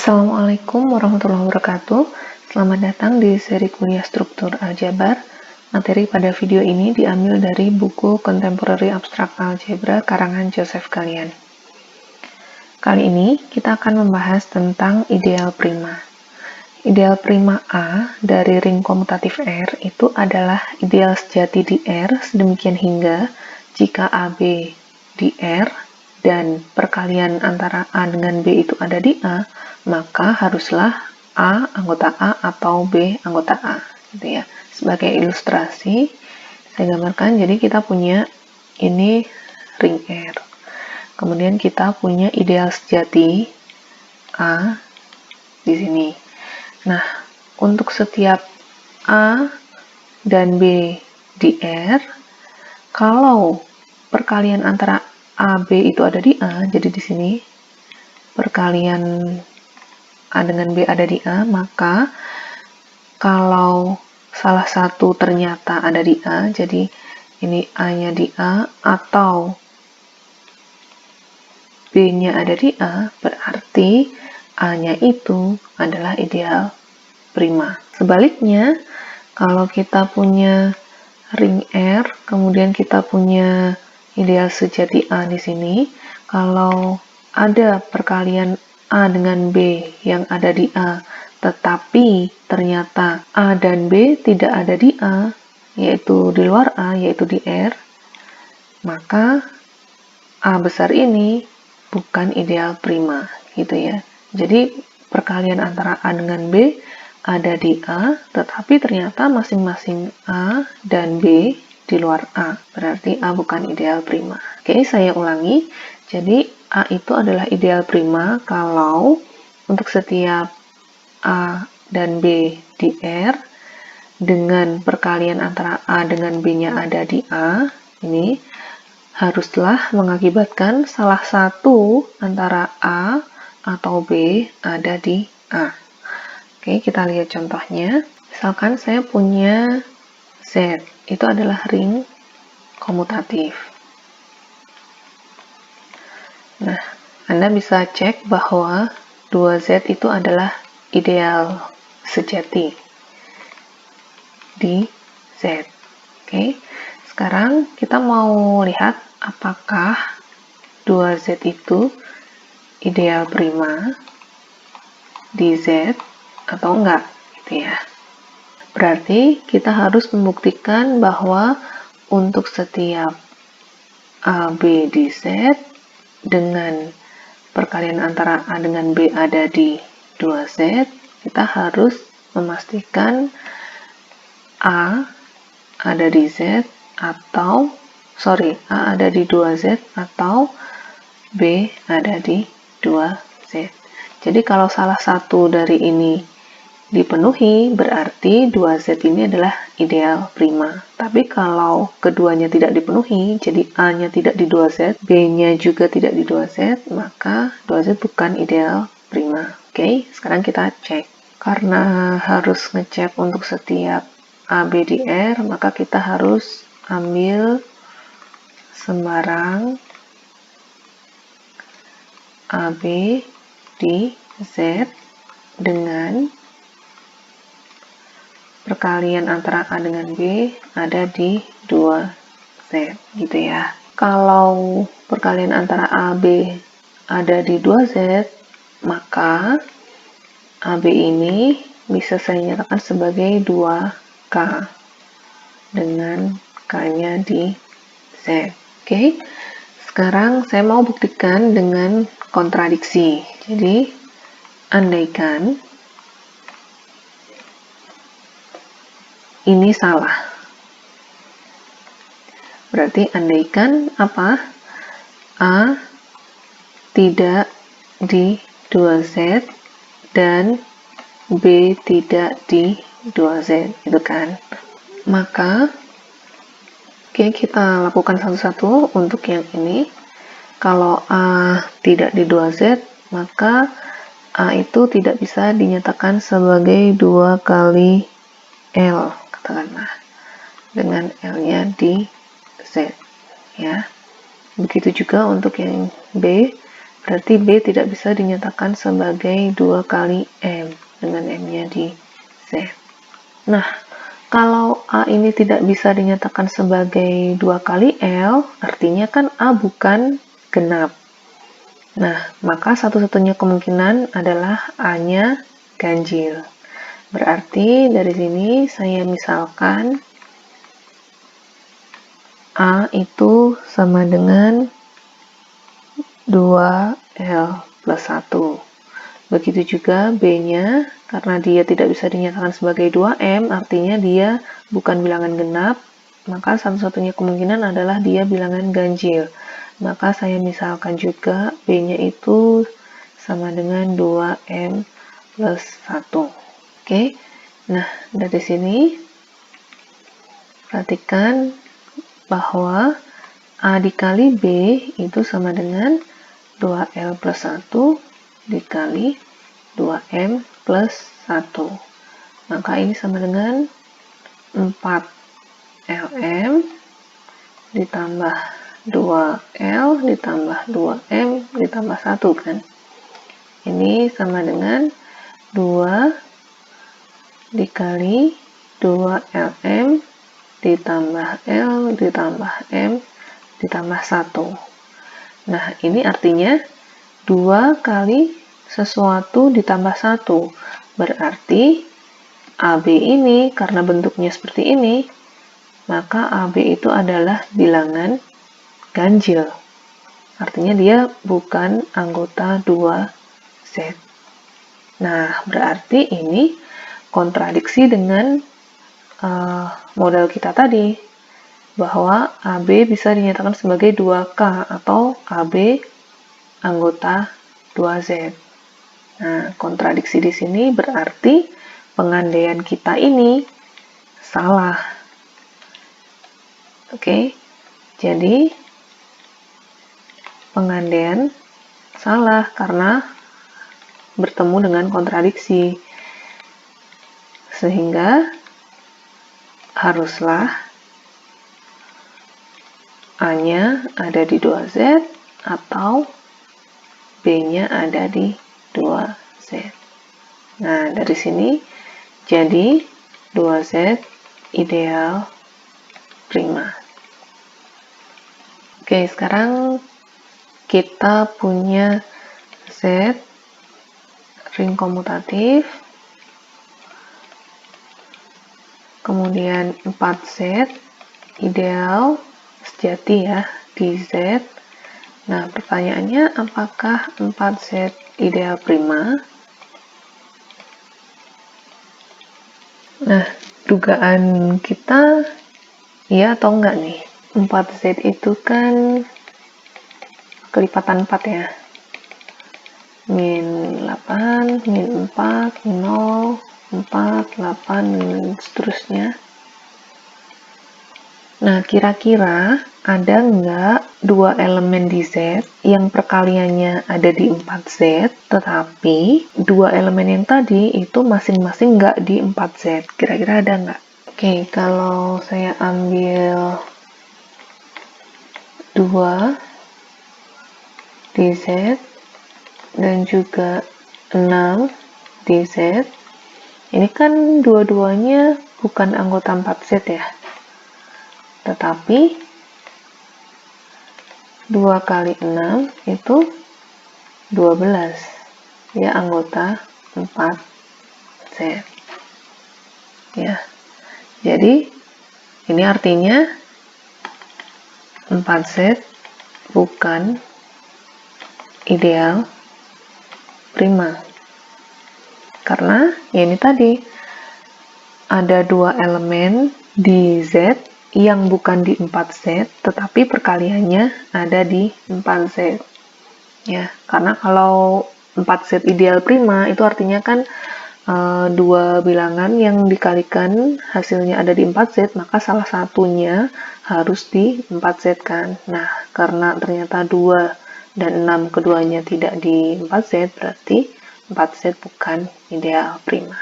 Assalamualaikum warahmatullahi wabarakatuh. Selamat datang di seri kuliah struktur aljabar. Materi pada video ini diambil dari buku Contemporary Abstract Algebra karangan Joseph Gallian. Kali ini kita akan membahas tentang ideal prima. Ideal prima A dari ring komutatif R itu adalah ideal sejati di R sedemikian hingga jika AB di R dan perkalian antara A dengan B itu ada di A, maka haruslah A anggota A atau B anggota A, gitu ya. Sebagai ilustrasi, saya gambarkan, jadi kita punya ini ring R. Kemudian kita punya ideal sejati A di sini. Nah, untuk setiap A dan B di R, kalau perkalian antara AB itu ada di A, jadi di sini perkalian A dengan B ada di A, maka kalau salah satu ternyata ada di A, jadi ini A-nya di A atau B-nya ada di A, berarti A-nya itu adalah ideal prima. Sebaliknya, kalau kita punya ring R, kemudian kita punya ideal sejati A di sini, kalau ada perkalian A dengan B yang ada di A, tetapi ternyata A dan B tidak ada di A, yaitu di luar A, yaitu di R, maka A besar ini bukan ideal prima, gitu ya. Jadi perkalian antara A dengan B ada di A, tetapi ternyata masing-masing A dan B di luar A. Berarti A bukan ideal prima. Oke, saya ulangi. Jadi A itu adalah ideal prima kalau untuk setiap A dan B di R dengan perkalian antara A dengan B-nya ada di A, ini haruslah mengakibatkan salah satu antara A atau B ada di A. Oke, kita lihat contohnya. Misalkan saya punya Z, itu adalah ring komutatif. Nah, Anda bisa cek bahwa 2Z itu adalah ideal sejati di Z. Oke, sekarang kita mau lihat apakah 2Z itu ideal prima di Z atau enggak, gitu ya. Berarti kita harus membuktikan bahwa untuk setiap A, B di Z dengan perkalian antara A dengan B ada di 2Z, kita harus memastikan A ada di Z atau A ada di 2Z atau B ada di 2Z. Jadi kalau salah satu dari ini dipenuhi, berarti 2Z ini adalah ideal prima. Tapi kalau keduanya tidak dipenuhi, jadi A-nya tidak di 2Z, B-nya juga tidak di 2Z, maka 2Z bukan ideal prima. Oke, sekarang kita cek. Karena harus ngecek untuk setiap A, B di R, maka kita harus ambil sembarang AB di Z dengan perkalian antara A dengan B ada di 2Z, gitu ya. Kalau perkalian antara A, B ada di 2Z, maka AB ini bisa saya nyatakan sebagai 2K dengan K-nya di Z. Oke, sekarang saya mau buktikan dengan kontradiksi. Jadi, andaikan ini salah. Berarti andaikan apa? A tidak di 2Z dan B tidak di 2Z, itu kan? Maka, oke, kita lakukan satu-satu untuk yang ini. Kalau A tidak di 2Z, maka A itu tidak bisa dinyatakan sebagai 2 kali L, katakanlah, dengan L-nya di Z, ya. Begitu juga untuk yang B, berarti B tidak bisa dinyatakan sebagai 2 kali M dengan M-nya di Z. Nah, kalau A ini tidak bisa dinyatakan sebagai 2 kali L, artinya kan A bukan genap. Nah, maka satu-satunya kemungkinan adalah A-nya ganjil. Berarti dari sini saya misalkan A itu sama dengan 2L plus 1. Begitu juga B-nya, karena dia tidak bisa dinyatakan sebagai 2M, artinya dia bukan bilangan genap, maka satu-satunya kemungkinan adalah dia bilangan ganjil. Maka saya misalkan juga B-nya itu sama dengan 2M plus 1. Oke, nah dari sini perhatikan bahwa A dikali B itu sama dengan 2L plus 1 dikali 2M plus 1. Maka ini sama dengan 4LM ditambah 2L ditambah 2M ditambah 1 kan. Ini sama dengan 2 dikali 2LM ditambah L ditambah M ditambah 1. Nah, ini artinya 2 kali sesuatu ditambah 1. Berarti AB ini, karena bentuknya seperti ini, maka AB itu adalah bilangan ganjil. Artinya dia bukan anggota 2Z. Nah, berarti ini kontradiksi dengan model kita tadi, bahwa AB bisa dinyatakan sebagai 2K atau AB anggota 2Z. Nah, kontradiksi di sini berarti pengandaian kita ini salah. Oke, jadi pengandaian salah karena bertemu dengan kontradiksi. Sehingga haruslah A-nya ada di 2Z atau B-nya ada di 2Z. Nah, dari sini jadi 2Z ideal prima. Oke, sekarang kita punya Z ring komutatif, kemudian 4Z ideal sejati ya di Z. Nah, pertanyaannya apakah 4Z ideal prima? Nah, dugaan kita iya atau enggak nih? 4Z itu kan kelipatan 4 ya. Min 8, min 4, 0, 4, 8, dan seterusnya. Nah, kira-kira ada nggak dua elemen di Z yang perkaliannya ada di 4Z, tetapi dua elemen yang tadi itu masing-masing nggak di 4Z? Kira-kira ada nggak? Oke, kalau saya ambil 2 di Z dan juga 6 di Z, ini kan dua-duanya bukan anggota 4Z ya, tetapi 2 kali 6 itu 12 ya, anggota 4Z ya. Jadi ini artinya 4Z bukan ideal prima, karena ya ini tadi ada dua elemen di Z yang bukan di 4Z, tetapi perkaliannya ada di 4Z ya. Karena kalau 4Z ideal prima itu artinya kan dua bilangan yang dikalikan hasilnya ada di 4Z, maka salah satunya harus di 4Z kan. Nah, karena ternyata 2 dan 6 keduanya tidak di 4Z, berarti 4Z bukan ideal prima.